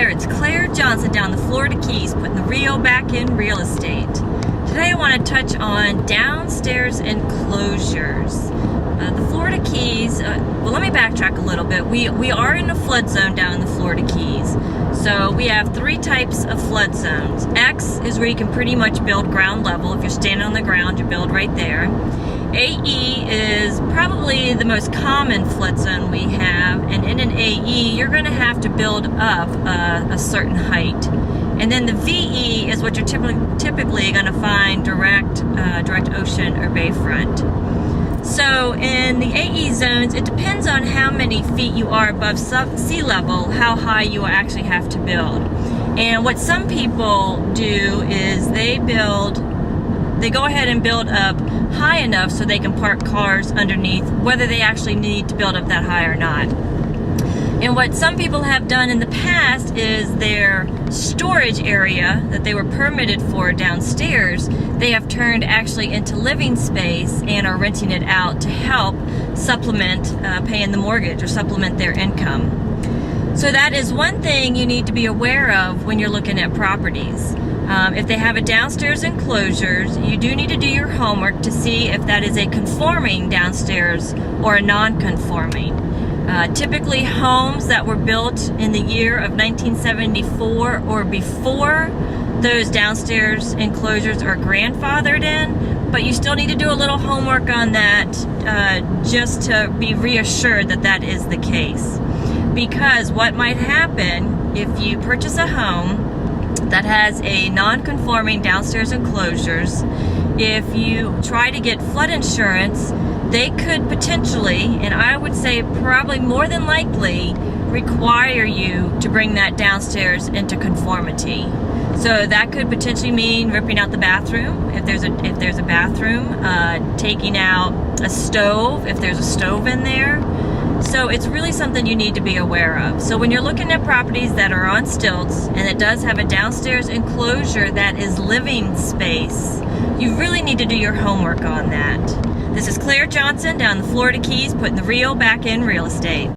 there, it's Claire Johnson down the Florida Keys, putting the Rio back in real estate. Today I want to touch on downstairs enclosures. The Florida Keys, well, let me backtrack a little bit. We are in a flood zone down in the Florida Keys. So we have three types of flood zones. X is where you can pretty much build ground level. If you're standing on the ground, you build right there. AE is probably the most common flood zone we have, and in an AE you're going to have to build up a certain height. And then the VE is what you're typically going to find direct ocean or bayfront. So in the AE zones, it depends on how many feet you are above sea level, how high you actually have to build. And what some people do is they go ahead and build up high enough so they can park cars underneath, whether they actually need to build up that high or not. And what some people have done in the past is their storage area that they were permitted for downstairs, they have turned actually into living space and are renting it out to help supplement paying the mortgage or supplement their income. So that is one thing you need to be aware of when you're looking at properties. If they have a downstairs enclosures, you do need to do your homework to see if that is a conforming downstairs or a non-conforming. Typically homes that were built in the year of 1974 or before, those downstairs enclosures are grandfathered in, but you still need to do a little homework on that just to be reassured that that is the case. Because what might happen if you purchase a home that has a non-conforming downstairs enclosures, if you try to get flood insurance, they could potentially, and I would say probably more than likely, require you to bring that downstairs into conformity. So that could potentially mean ripping out the bathroom if there's a bathroom, taking out a stove if there's a stove in there. So it's really something you need to be aware of. So when you're looking at properties that are on stilts and it does have a downstairs enclosure that is living space, you really need to do your homework on that. This is Claire Johnson down the Florida Keys, putting the Rio back in real estate.